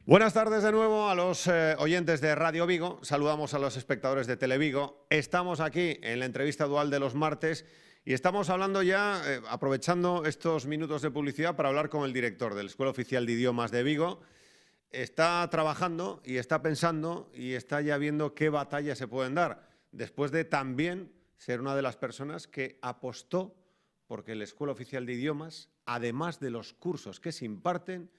Buenas tardes de nuevo a los oyentes de Radio Vigo. Saludamos a los espectadores de Televigo. Estamos aquí en la entrevista dual de los martes y estamos hablando ya, aprovechando estos minutos de publicidad para hablar con el director de la Escuela Oficial de Idiomas de Vigo. Está trabajando y está pensando y está ya viendo qué batallas se pueden dar, después de también ser una de las personas que apostó porque la Escuela Oficial de Idiomas, además de los cursos que se imparten,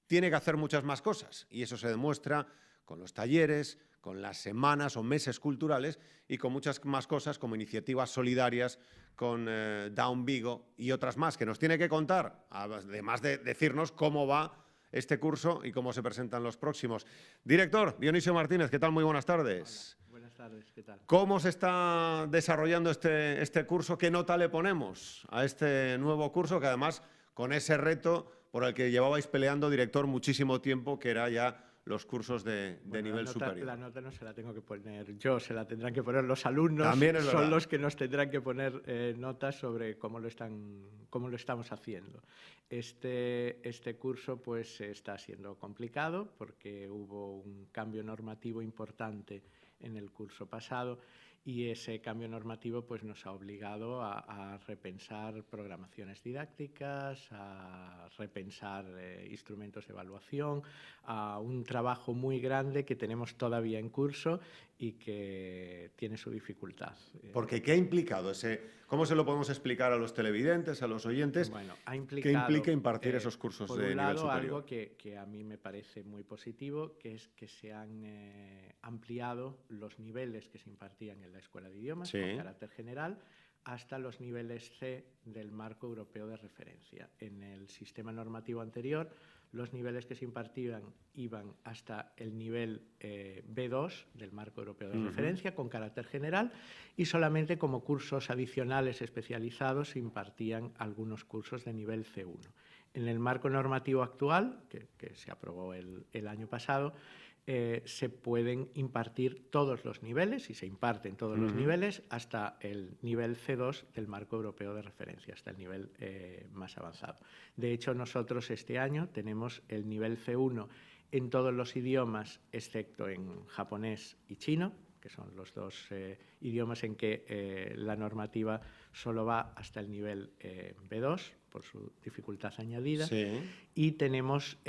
tiene que hacer muchas más cosas, y eso se demuestra con los talleres, con las semanas o meses culturales y con muchas más cosas como iniciativas solidarias con Down Vigo y otras más que nos tiene que contar, además de decirnos cómo va este curso y cómo se presentan los próximos. Director, Dionisio Martínez, ¿qué tal? Muy buenas tardes. Hola, buenas tardes, ¿qué tal? ¿Cómo se está desarrollando este curso? ¿Qué nota le ponemos a este nuevo curso que además con ese reto por el que llevabais peleando, director, muchísimo tiempo, que era ya los cursos de nivel superior? La nota no se la tengo que poner yo, se la tendrán que poner los alumnos. También es verdad. Son los que nos tendrán que poner notas sobre cómo lo estamos haciendo. Este curso pues está siendo complicado porque hubo un cambio normativo importante en el curso pasado y ese cambio normativo pues, nos ha obligado a repensar programaciones didácticas, a repensar instrumentos de evaluación, a un trabajo muy grande que tenemos todavía en curso y que tiene su dificultad. Porque ¿qué ha implicado ese? ¿Cómo se lo podemos explicar a los televidentes, a los oyentes? Bueno, ¿Qué implica impartir esos cursos de nivel superior? Por un lado, algo que a mí me parece muy positivo, que es que se han ampliado los niveles que se impartían en la Escuela de Idiomas, con carácter general, hasta los niveles C del marco europeo de referencia. En el sistema normativo anterior, los niveles que se impartían iban hasta el nivel B2 del marco europeo de referencia, con carácter general, y solamente como cursos adicionales especializados se impartían algunos cursos de nivel C1. En el marco normativo actual, que se aprobó el año pasado, se pueden impartir todos los niveles y se imparten todos los niveles hasta el nivel C2 del marco europeo de referencia, hasta el nivel más avanzado. De hecho, nosotros este año tenemos el nivel C1 en todos los idiomas, excepto en japonés y chino, que son los dos idiomas en que la normativa solo va hasta el nivel B2, por su dificultad añadida, y tenemos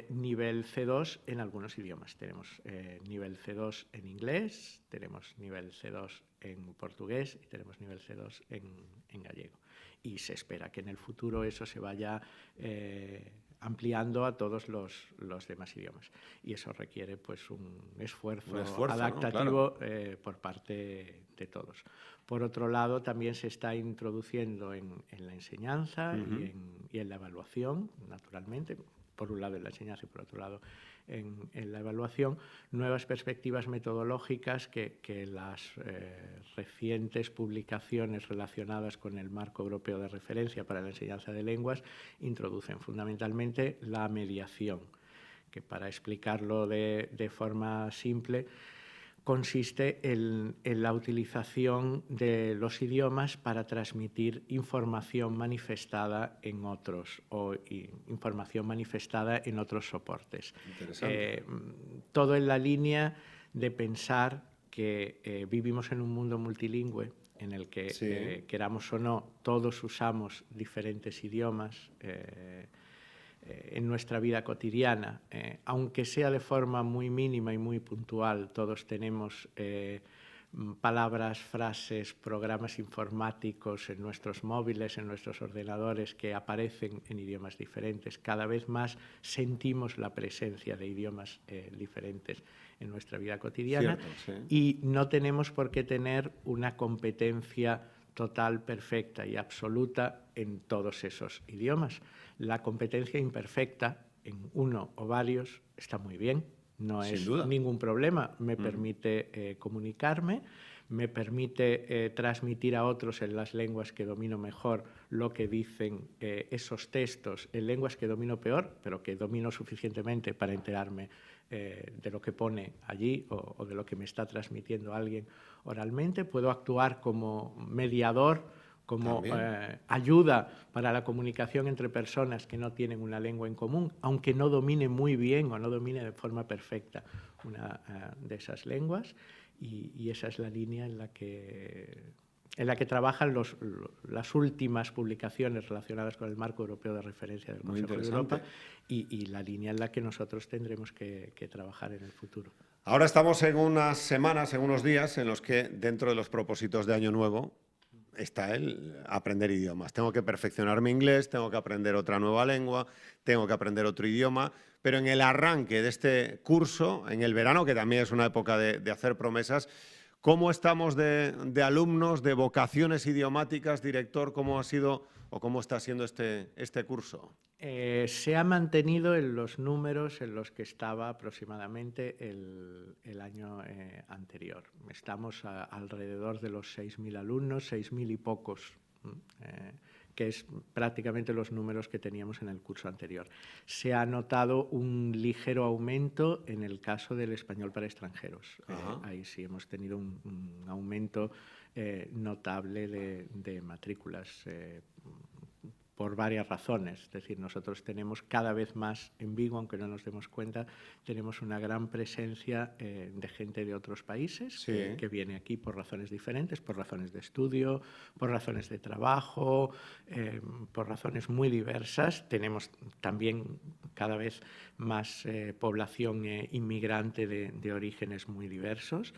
nivel C2 en algunos idiomas. Tenemos nivel C2 en inglés, tenemos nivel C2 en portugués y tenemos nivel C2 en gallego. Y se espera que en el futuro eso se vaya ampliando a todos los demás idiomas. Y eso requiere pues, un esfuerzo adaptativo, ¿no? Claro. Por parte de todos. Por otro lado, también se está introduciendo en la enseñanza y en la evaluación, naturalmente, por un lado en la enseñanza y por otro lado en la evaluación, nuevas perspectivas metodológicas que las recientes publicaciones relacionadas con el marco europeo de referencia para la enseñanza de lenguas introducen fundamentalmente la mediación, que para explicarlo de forma simple, consiste en la utilización de los idiomas para transmitir información manifestada en otros o información manifestada en otros soportes. Todo en la línea de pensar que vivimos en un mundo multilingüe en el que, queramos o no, todos usamos diferentes idiomas en nuestra vida cotidiana, aunque sea de forma muy mínima y muy puntual. Todos tenemos palabras, frases, programas informáticos en nuestros móviles, en nuestros ordenadores que aparecen en idiomas diferentes. Cada vez más sentimos la presencia de idiomas diferentes en nuestra vida cotidiana. Y no tenemos por qué tener una competencia total, perfecta y absoluta en todos esos idiomas. La competencia imperfecta en uno o varios está muy bien, no es ningún problema. Me permite comunicarme, me permite transmitir a otros en las lenguas que domino mejor lo que dicen esos textos, en lenguas que domino peor, pero que domino suficientemente para enterarme de lo que pone allí o de lo que me está transmitiendo alguien oralmente. Puedo actuar como mediador como ayuda para la comunicación entre personas que no tienen una lengua en común, aunque no domine muy bien o no domine de forma perfecta una de esas lenguas, y esa es la línea en la que trabajan las últimas publicaciones relacionadas con el marco europeo de referencia del Consejo de Europa y la línea en la que nosotros tendremos que trabajar en el futuro. Ahora estamos en unas semanas, en unos días, en los que dentro de los propósitos de Año Nuevo está el aprender idiomas. Tengo que perfeccionar mi inglés, tengo que aprender otra nueva lengua, tengo que aprender otro idioma, pero en el arranque de este curso, en el verano, que también es una época de hacer promesas, ¿cómo estamos de alumnos, de vocaciones idiomáticas, director? ¿Cómo ha sido o cómo está siendo este curso? Se ha mantenido en los números en los que estaba aproximadamente el año anterior. Estamos alrededor de los 6.000 alumnos, 6.000 y pocos, que es prácticamente los números que teníamos en el curso anterior. Se ha notado un ligero aumento en el caso del español para extranjeros. Ahí sí hemos tenido un aumento notable de matrículas, por varias razones. Es decir, nosotros tenemos cada vez más en Vigo, aunque no nos demos cuenta, tenemos una gran presencia de gente de otros países que viene aquí por razones diferentes, por razones de estudio, por razones de trabajo, por razones muy diversas. Tenemos también cada vez más población inmigrante de orígenes muy diversos.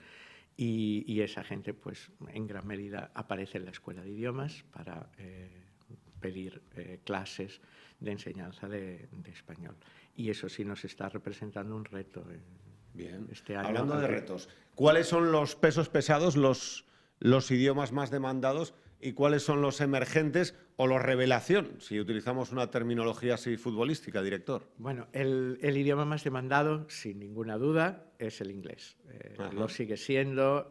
Y esa gente, pues, en gran medida aparece en la escuela de idiomas para pedir clases de enseñanza de español. Y eso sí nos está representando un reto este año. Hablando de retos, ¿cuáles son los pesos pesados, los idiomas más demandados y cuáles son los emergentes o los revelación, si utilizamos una terminología así futbolística, director? Bueno, el idioma más demandado, sin ninguna duda, es el inglés. Lo sigue siendo.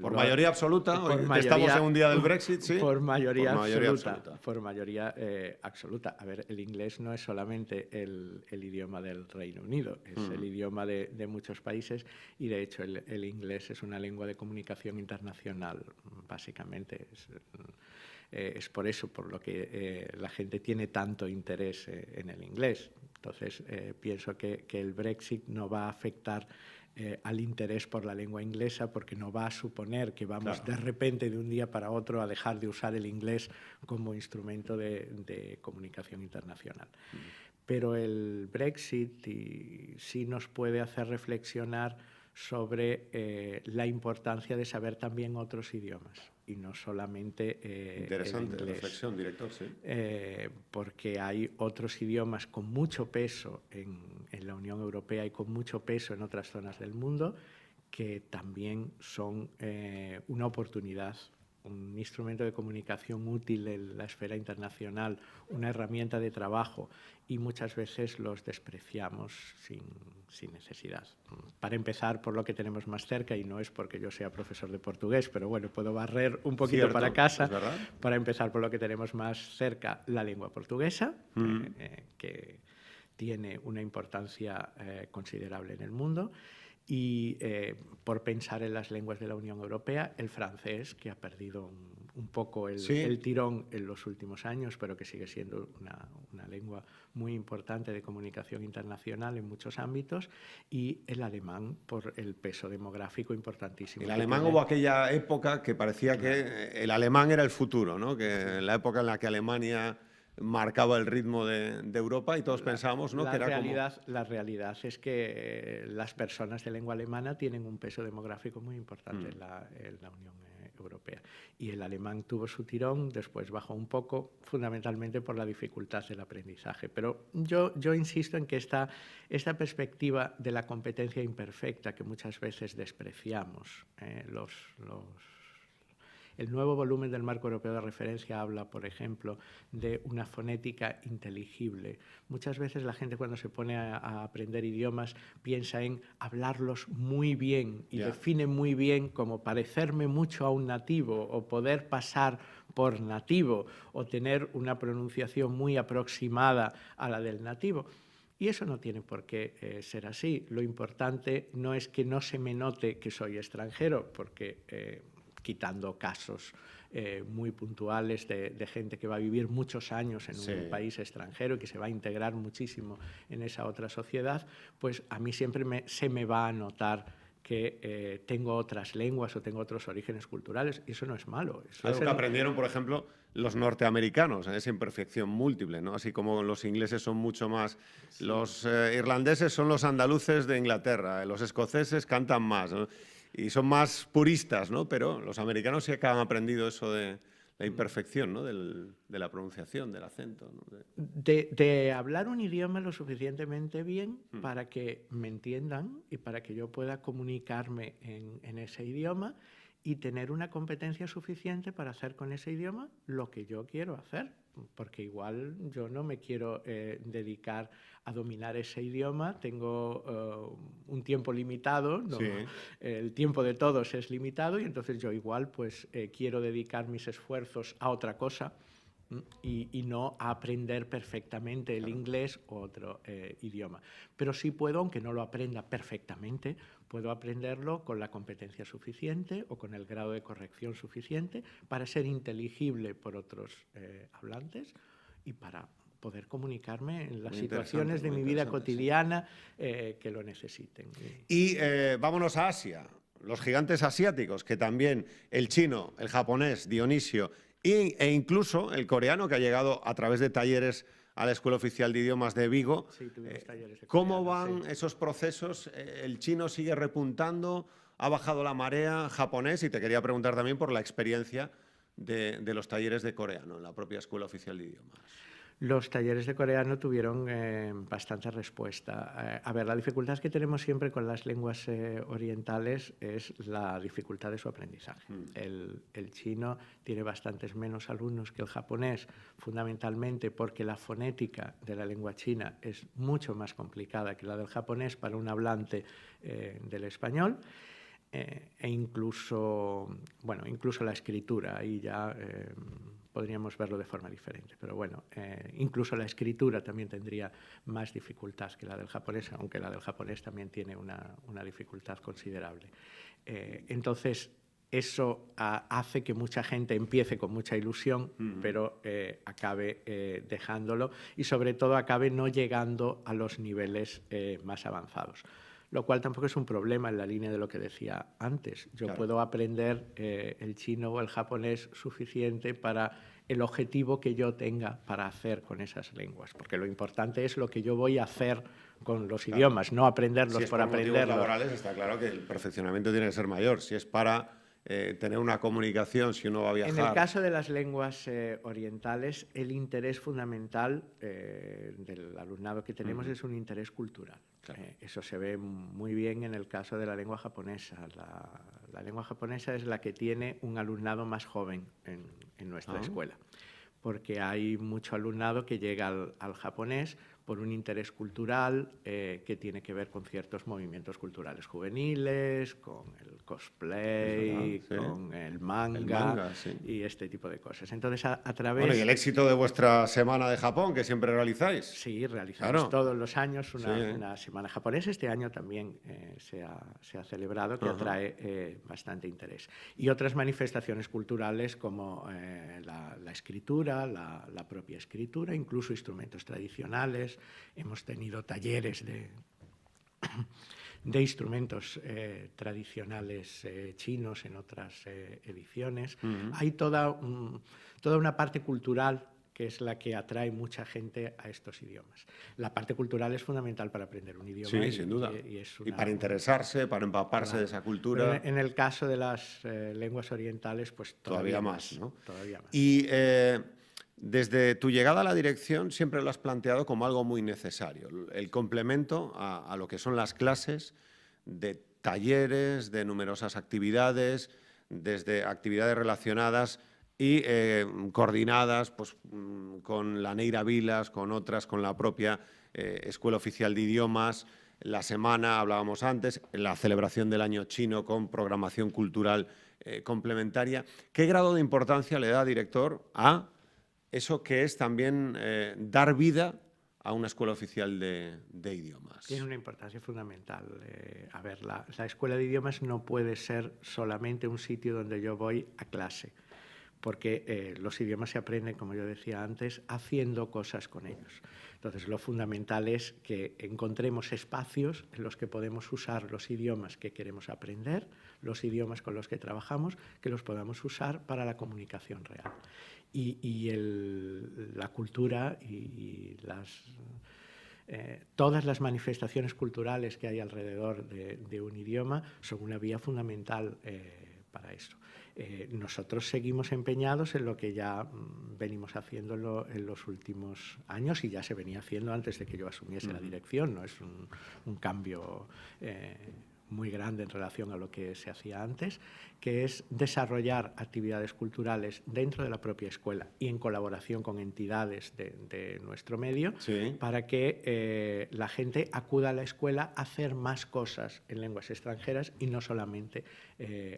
¿Por mayoría absoluta? Estamos en un día del Brexit, ¿sí? Por mayoría absoluta. Por mayoría absoluta. A ver, el inglés no es solamente el idioma del Reino Unido, es el idioma de muchos países y, de hecho, el inglés es una lengua de comunicación internacional, básicamente. Es por eso por lo que la gente tiene tanto interés en el inglés. Entonces, pienso que el Brexit no va a afectar al interés por la lengua inglesa, porque no va a suponer que vamos de repente de un día para otro a dejar de usar el inglés como instrumento de comunicación internacional. Pero el Brexit sí nos puede hacer reflexionar sobre la importancia de saber también otros idiomas y no solamente interesante el inglés. Reflexión, director, sí. Porque hay otros idiomas con mucho peso en la Unión Europea y con mucho peso en otras zonas del mundo que también son una oportunidad, un instrumento de comunicación útil en la esfera internacional, una herramienta de trabajo, y muchas veces los despreciamos sin necesidad. Para empezar, por lo que tenemos más cerca, y no es porque yo sea profesor de portugués, pero bueno, puedo barrer un poquito para casa. Para empezar, por lo que tenemos más cerca, la lengua portuguesa, que tiene una importancia considerable en el mundo. Y por pensar en las lenguas de la Unión Europea, el francés, que ha perdido un poco el tirón en los últimos años, pero que sigue siendo una lengua muy importante de comunicación internacional en muchos ámbitos, y el alemán por el peso demográfico importantísimo. El alemán hubo aquella época que parecía que el alemán era el futuro, ¿no? Que en la época en la que Alemania marcaba el ritmo de Europa y todos pensábamos, ¿no? La realidad es que las personas de lengua alemana tienen un peso demográfico muy importante en la Unión Europea. Y el alemán tuvo su tirón, después bajó un poco, fundamentalmente por la dificultad del aprendizaje. Pero yo insisto en que esta perspectiva de la competencia imperfecta que muchas veces despreciamos, el nuevo volumen del Marco Europeo de Referencia habla, por ejemplo, de una fonética inteligible. Muchas veces la gente, cuando se pone a aprender idiomas, piensa en hablarlos muy bien y define muy bien como parecerme mucho a un nativo o poder pasar por nativo o tener una pronunciación muy aproximada a la del nativo. Y eso no tiene por qué ser así. Lo importante no es que no se me note que soy extranjero, porque quitando casos muy puntuales de gente que va a vivir muchos años en un país extranjero y que se va a integrar muchísimo en esa otra sociedad, pues a mí siempre se me va a notar que tengo otras lenguas o tengo otros orígenes culturales, y eso no es malo. Eso algo que aprendieron, por ejemplo, los norteamericanos, en esa imperfección múltiple, ¿no? Así como los ingleses son mucho más, los irlandeses son los andaluces de Inglaterra, los escoceses cantan más, ¿no? Y son más puristas, ¿no? Pero los americanos sí que han aprendido eso de la imperfección, ¿no? De la pronunciación, del acento, ¿no? De hablar un idioma lo suficientemente bien para que me entiendan y para que yo pueda comunicarme en ese idioma y tener una competencia suficiente para hacer con ese idioma lo que yo quiero hacer, porque igual yo no me quiero dedicar a dominar ese idioma, tengo un tiempo limitado, ¿no? El tiempo de todos es limitado, y entonces yo igual pues quiero dedicar mis esfuerzos a otra cosa y no a aprender perfectamente el inglés o otro idioma. Pero sí puedo, aunque no lo aprenda perfectamente, puedo aprenderlo con la competencia suficiente o con el grado de corrección suficiente para ser inteligible por otros hablantes y para poder comunicarme en las situaciones de mi vida cotidiana que lo necesiten. Y vámonos a Asia, los gigantes asiáticos, que también el chino, el japonés, Dionisio, e incluso el coreano, que ha llegado a través de talleres a la Escuela Oficial de Idiomas de Vigo. Sí, tuvimos talleres de ¿Cómo van esos procesos? ¿El chino sigue repuntando? ¿Ha bajado la marea japonés? Y te quería preguntar también por la experiencia de los talleres de coreano en la propia Escuela Oficial de Idiomas. Los talleres de coreano tuvieron bastante respuesta. A ver, la dificultad que tenemos siempre con las lenguas orientales es la dificultad de su aprendizaje. El chino tiene bastantes menos alumnos que el japonés, fundamentalmente porque la fonética de la lengua china es mucho más complicada que la del japonés para un hablante del español. E incluso la escritura, ahí ya podríamos verlo de forma diferente, pero bueno, incluso la escritura también tendría más dificultad que la del japonés, aunque la del japonés también tiene una dificultad considerable. Entonces, eso hace que mucha gente empiece con mucha ilusión, pero acabe dejándolo y sobre todo acabe no llegando a los niveles más avanzados. Lo cual tampoco es un problema en la línea de lo que decía antes. Yo puedo aprender el chino o el japonés suficiente para el objetivo que yo tenga para hacer con esas lenguas, porque lo importante es lo que yo voy a hacer con los idiomas, no aprenderlos por aprenderlos. Si es por motivos laborales, está claro que el perfeccionamiento tiene que ser mayor. Si es para tener una comunicación, si uno va a viajar... En el caso de las lenguas orientales, el interés fundamental del alumnado que tenemos es un interés cultural. Claro. Eso se ve muy bien en el caso de la lengua japonesa. La lengua japonesa es la que tiene un alumnado más joven en nuestra escuela, porque hay mucho alumnado que llega al japonés por un interés cultural que tiene que ver con ciertos movimientos culturales juveniles, con el cosplay, con el manga y este tipo de cosas. Entonces, a través... Bueno, y el éxito de vuestra Semana de Japón, que siempre realizáis. Sí, realizamos todos los años una Semana Japonesa. Este año también se ha celebrado, que atrae bastante interés. Y otras manifestaciones culturales como la escritura, la propia escritura, incluso instrumentos tradicionales. Hemos tenido talleres de instrumentos tradicionales chinos en otras ediciones. Hay toda una parte cultural que es la que atrae mucha gente a estos idiomas. La parte cultural es fundamental para aprender un idioma. Sí, sin duda. Y para interesarse, para empaparse de esa cultura. Pero en el caso de las lenguas orientales, pues todavía más, ¿no? Todavía más. Y desde tu llegada a la dirección siempre lo has planteado como algo muy necesario, el complemento a lo que son las clases de talleres, de numerosas actividades, desde actividades relacionadas y coordinadas pues, con la Neira Vilas, con otras, con la propia Escuela Oficial de Idiomas, la semana, hablábamos antes, la celebración del Año Chino con programación cultural complementaria. ¿Qué grado de importancia le da, director, a eso que es también dar vida a una escuela oficial de idiomas? Tiene una importancia fundamental. A ver, la escuela de idiomas no puede ser solamente un sitio donde yo voy a clase, porque los idiomas se aprenden, como yo decía antes, haciendo cosas con ellos. Entonces, lo fundamental es que encontremos espacios en los que podemos usar los idiomas que queremos aprender, los idiomas con los que trabajamos, que los podamos usar para la comunicación real. Y la cultura y todas las manifestaciones culturales que hay alrededor de un idioma son una vía fundamental para eso. Nosotros seguimos empeñados en lo que ya venimos haciendo en los últimos años y ya se venía haciendo antes de que yo asumiese la dirección. No es un cambio muy grande en relación a lo que se hacía antes, que es desarrollar actividades culturales dentro de la propia escuela y en colaboración con entidades de nuestro medio, sí, para que la gente acuda a la escuela a hacer más cosas en lenguas extranjeras y no solamente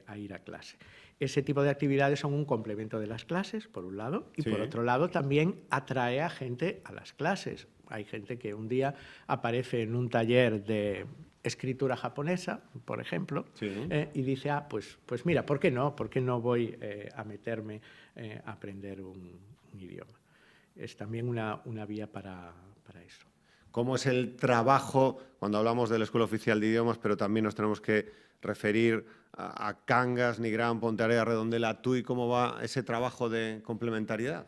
a ir a clase. Ese tipo de actividades son un complemento de las clases, por un lado, y sí, por otro lado también atrae a gente a las clases. Hay gente que un día aparece en un taller de escritura japonesa, por ejemplo, sí, y dice, pues mira, ¿por qué no? ¿Por qué no voy a meterme a aprender un idioma? Es también una vía para eso. ¿Cómo es el trabajo, cuando hablamos de la Escuela Oficial de Idiomas, pero también nos tenemos que referir a Cangas, Nigrán, Ponteareas, Redondela, TUI, cómo va ese trabajo de complementariedad?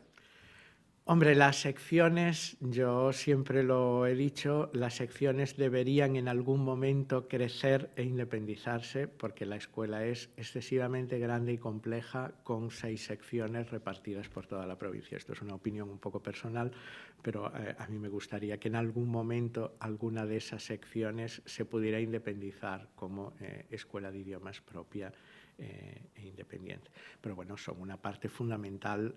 Hombre, las secciones, yo siempre lo he dicho, las secciones deberían en algún momento crecer e independizarse porque la escuela es excesivamente grande y compleja con 6 secciones repartidas por toda la provincia. Esto es una opinión un poco personal, pero a mí me gustaría que en algún momento alguna de esas secciones se pudiera independizar como escuela de idiomas propia e independiente. Pero bueno, son una parte fundamental,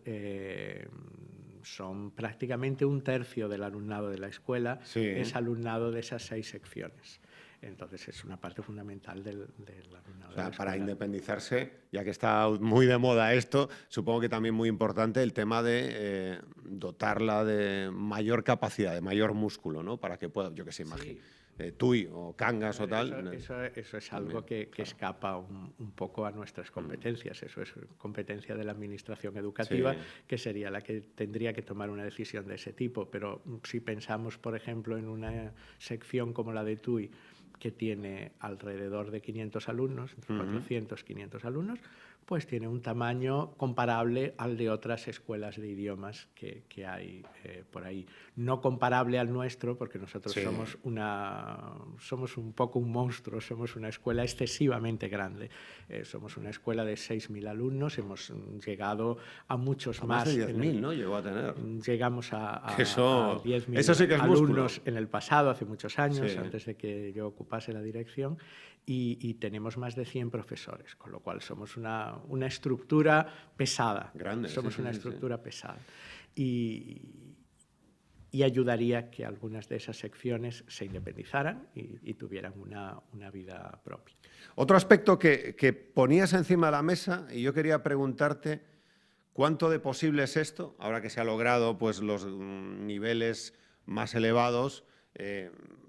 son prácticamente 1/3 del alumnado de la escuela, sí, es alumnado de esas 6 secciones. Entonces es una parte fundamental del alumnado. O sea, para independizarse, ya que está muy de moda esto, supongo que también muy importante el tema de dotarla de mayor capacidad, de mayor músculo, ¿no? Para que pueda, yo que sé, imagino. Sí. TUI o Cangas o tal. Eso es algo que claro, escapa un poco a nuestras competencias. Eso es competencia de la administración educativa, sí, que sería la que tendría que tomar una decisión de ese tipo. Pero si pensamos, por ejemplo, en una sección como la de TUI, que tiene alrededor de 500 alumnos, entre 400 y 500 alumnos, pues tiene un tamaño comparable al de otras escuelas de idiomas que hay por ahí. No comparable al nuestro, porque nosotros sí, somos un poco un monstruo, somos una escuela excesivamente grande. Somos una escuela de 6.000 alumnos, hemos llegado a muchos más. Más de 10.000, ¿no? Llegó a tener. Llegamos a 10.000 sí alumnos en el pasado, hace muchos años, sí, antes de que yo ocupase la dirección. Y tenemos más de 100 profesores, con lo cual somos una estructura pesada. Grande. Somos sí, una sí, estructura pesada. Y ayudaría que algunas de esas secciones se independizaran y tuvieran una vida propia. Otro aspecto que ponías encima de la mesa, y yo quería preguntarte, ¿cuánto de posible es esto, ahora que se ha logrado pues, los niveles más elevados?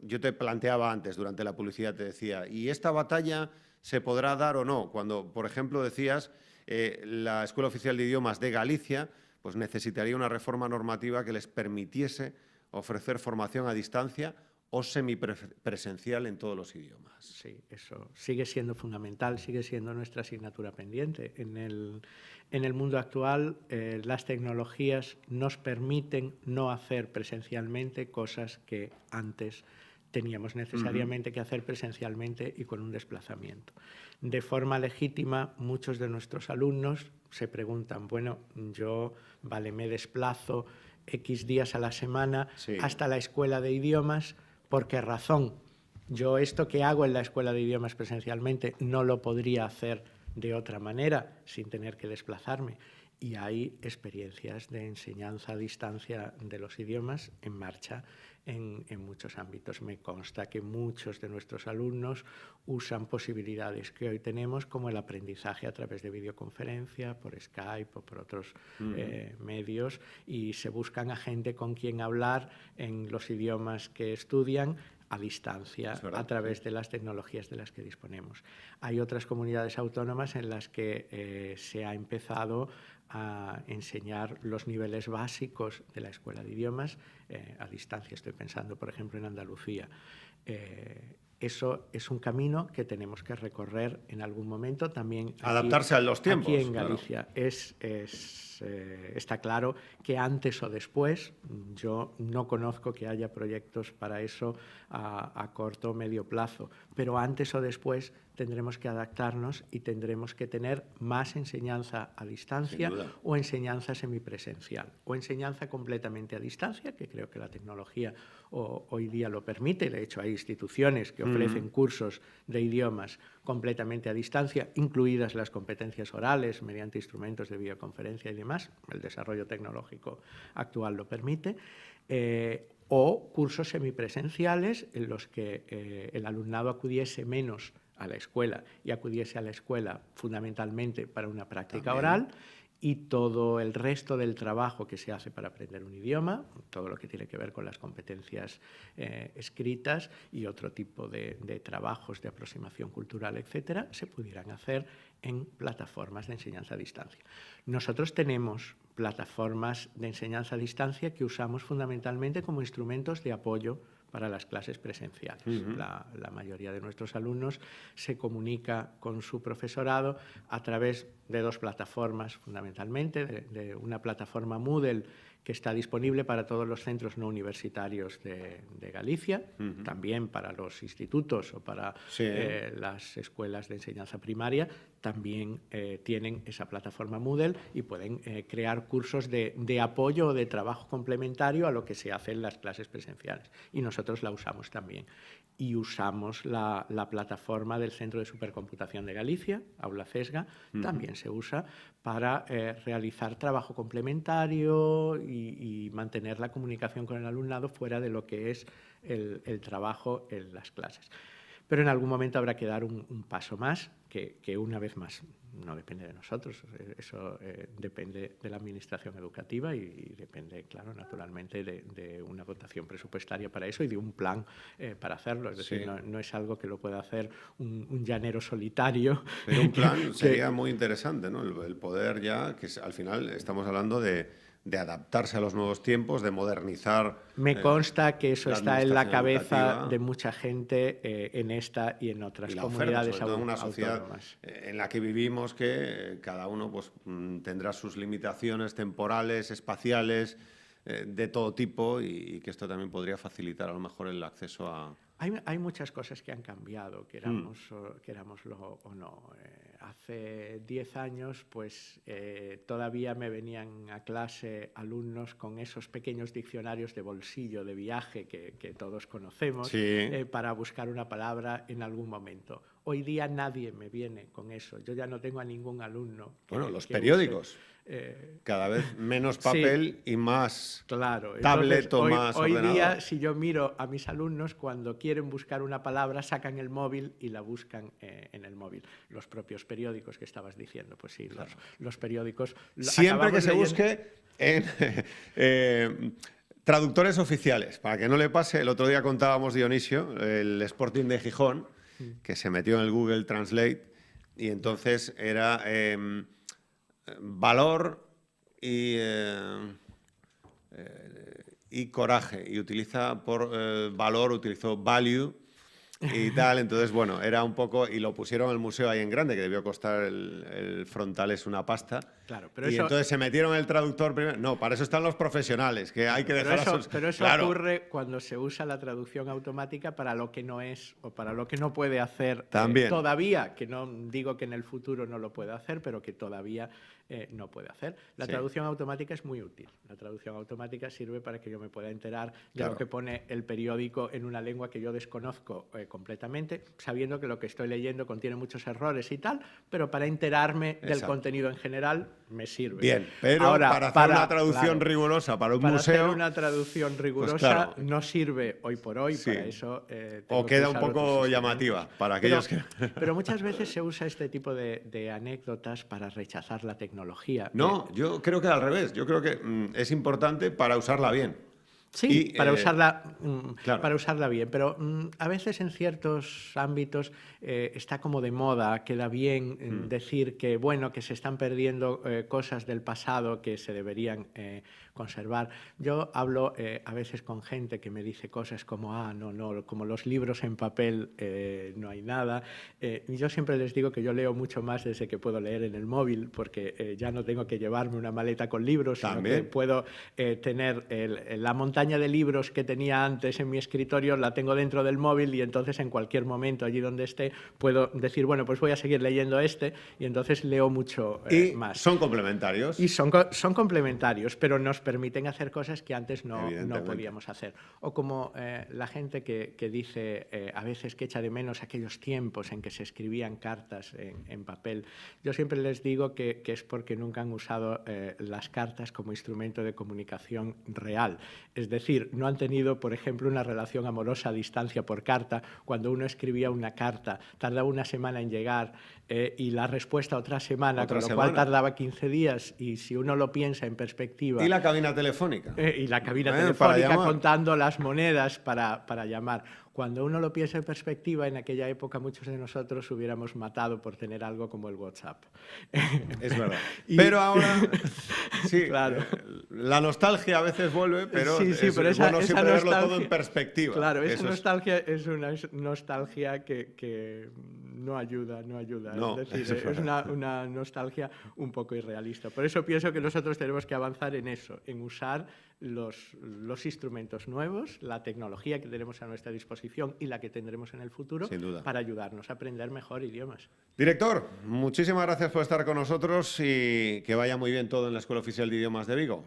Yo te planteaba antes, durante la publicidad, te decía, ¿y esta batalla se podrá dar o no? Cuando, por ejemplo, decías, la Escuela Oficial de Idiomas de Galicia pues necesitaría una reforma normativa que les permitiese ofrecer formación a distancia o semipresencial en todos los idiomas. Sí, eso sigue siendo fundamental, sigue siendo nuestra asignatura pendiente. En el mundo actual, las tecnologías nos permiten no hacer presencialmente cosas que antes teníamos necesariamente que hacer presencialmente y con un desplazamiento. De forma legítima, muchos de nuestros alumnos se preguntan, bueno, yo, me desplazo X días a la semana, sí, hasta la escuela de idiomas, ¿por qué razón? Yo esto que hago en la escuela de idiomas presencialmente no lo podría hacer de otra manera sin tener que desplazarme. y hay experiencias de enseñanza a distancia de los idiomas en marcha en muchos ámbitos. Me consta que muchos de nuestros alumnos usan posibilidades que hoy tenemos, como el aprendizaje a través de videoconferencia, por Skype o por otros medios, y se buscan a gente con quien hablar en los idiomas que estudian a distancia, a través de las tecnologías de las que disponemos. Hay otras comunidades autónomas en las que se ha empezado a enseñar los niveles básicos de la escuela de idiomas a distancia. Estoy pensando, por ejemplo, en Andalucía. Eso es un camino que tenemos que recorrer en algún momento también. Adaptarse a los tiempos. Aquí en Galicia. Claro. Está claro que antes o después, yo no conozco que haya proyectos para eso a corto o medio plazo, pero antes o después tendremos que adaptarnos y tendremos que tener más enseñanza a distancia o enseñanza semipresencial o enseñanza completamente a distancia, que creo que la tecnología hoy día lo permite. De hecho, hay instituciones que ofrecen cursos de idiomas completamente a distancia, incluidas las competencias orales mediante instrumentos de videoconferencia y demás. El desarrollo tecnológico actual lo permite. O cursos semipresenciales en los que el alumnado acudiese menos a la escuela y acudiese a la escuela fundamentalmente para una práctica oral, y todo el resto del trabajo que se hace para aprender un idioma, todo lo que tiene que ver con las competencias escritas y otro tipo de trabajos de aproximación cultural, etcétera, se pudieran hacer en plataformas de enseñanza a distancia. Nosotros tenemos plataformas de enseñanza a distancia que usamos fundamentalmente como instrumentos de apoyo para las clases presenciales. La mayoría de nuestros alumnos se comunica con su profesorado a través de dos plataformas, fundamentalmente, de una plataforma Moodle que está disponible para todos los centros no universitarios de Galicia, también para los institutos o para las escuelas de enseñanza primaria, también tienen esa plataforma Moodle y pueden crear cursos de apoyo o de trabajo complementario a lo que se hace en las clases presenciales. Y nosotros la usamos también. Y usamos la plataforma del Centro de Supercomputación de Galicia, Aula CESGA, también se usa para realizar trabajo complementario y mantener la comunicación con el alumnado fuera de lo que es el trabajo en las clases. Pero en algún momento habrá que dar un paso más, que una vez más no depende de nosotros, eso depende de la Administración Educativa y depende, claro, naturalmente de una dotación presupuestaria para eso y de un plan para hacerlo. Es decir, no es algo que lo pueda hacer un llanero solitario. Pero un plan sería muy interesante, ¿no? El poder ya, que al final estamos hablando de adaptarse a los nuevos tiempos, de modernizar. Me consta que eso está en la cabeza de mucha gente en esta y en otras comunidades autónomas. En una sociedad en la que vivimos, que cada uno pues, tendrá sus limitaciones temporales, espaciales, de todo tipo, y que esto también podría facilitar a lo mejor el acceso a... Hay muchas cosas que han cambiado, querámoslo o no. Hace 10 años, pues todavía me venían a clase alumnos con esos pequeños diccionarios de bolsillo, de viaje, que todos conocemos, para buscar una palabra en algún momento. Hoy día nadie me viene con eso. Yo ya no tengo a ningún alumno. Los periódicos. Cada vez menos papel y más tablet o más ordenador. Hoy día, si yo miro a mis alumnos, cuando quieren buscar una palabra, sacan el móvil y la buscan en el móvil. Los propios periódicos que estabas diciendo, pues sí, claro. los periódicos... Siempre que se busque en... traductores oficiales, para que no le pase. El otro día contábamos, Dionisio, el Sporting de Gijón, que se metió en el Google Translate y entonces era valor y coraje, y utiliza por valor, utilizó value y tal. Entonces, bueno, era un poco, y lo pusieron en el museo ahí en grande, que debió costar el frontal es una pasta. Claro, pero y entonces se metieron el traductor primero. No, para eso están los profesionales, que hay que dejar Pero eso ocurre cuando se usa la traducción automática para lo que no es o para lo que no puede hacer todavía, que no digo que en el futuro no lo pueda hacer, pero que todavía no puede hacer. La traducción automática es muy útil. La traducción automática sirve para que yo me pueda enterar de lo que pone el periódico en una lengua que yo desconozco completamente, sabiendo que lo que estoy leyendo contiene muchos errores y tal, pero para enterarme del contenido en general me sirve. Bien, pero ahora, para hacer una traducción rigurosa para un museo... Para hacer una traducción rigurosa no sirve hoy por hoy, para eso... o queda un poco llamativa para aquellos que... Pero muchas veces se usa este tipo de anécdotas para rechazar la tecnología. No, yo creo que al revés. Yo creo que es importante para usarla bien. Sí, para usarla bien, pero a veces en ciertos ámbitos está como de moda, queda bien decir que, bueno, que se están perdiendo cosas del pasado que se deberían conservar. Yo hablo a veces con gente que me dice cosas como, no, como los libros en papel no hay nada. Y yo siempre les digo que yo leo mucho más desde que puedo leer en el móvil, porque ya no tengo que llevarme una maleta con libros, sino que puedo tener la montaña de libros que tenía antes en mi escritorio, la tengo dentro del móvil y entonces en cualquier momento, allí donde esté, puedo decir, bueno, pues voy a seguir leyendo y entonces leo mucho más. Son complementarios. Y son complementarios, pero nos permiten hacer cosas que antes no podíamos hacer. O como la gente que dice a veces que echa de menos aquellos tiempos en que se escribían cartas en papel. Yo siempre les digo que es porque nunca han usado las cartas como instrumento de comunicación real. Es decir, no han tenido, por ejemplo, una relación amorosa a distancia por carta. Cuando uno escribía una carta, tardaba una semana en llegar y la respuesta otra semana, con lo cual tardaba 15 días. Y si uno lo piensa en perspectiva... ¿Y la cabina telefónica? Y la cabina telefónica contando las monedas para llamar. Cuando uno lo piensa en perspectiva, en aquella época muchos de nosotros hubiéramos matado por tener algo como el WhatsApp. Es verdad. Pero ahora, sí, claro. La nostalgia a veces vuelve, pero es bueno siempre verlo todo en perspectiva. Claro, esa nostalgia es una nostalgia que no ayuda. No, es decir, es una nostalgia un poco irrealista. Por eso pienso que nosotros tenemos que avanzar en eso, en usar los instrumentos nuevos, la tecnología que tenemos a nuestra disposición y la que tendremos en el futuro para ayudarnos a aprender mejor idiomas. Director, muchísimas gracias por estar con nosotros y que vaya muy bien todo en la Escuela Oficial de Idiomas de Vigo.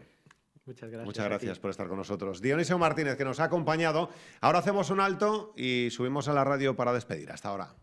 Muchas gracias. Muchas gracias por estar con nosotros. Dionisio Martínez, que nos ha acompañado. Ahora hacemos un alto y subimos a la radio para despedir. Hasta ahora.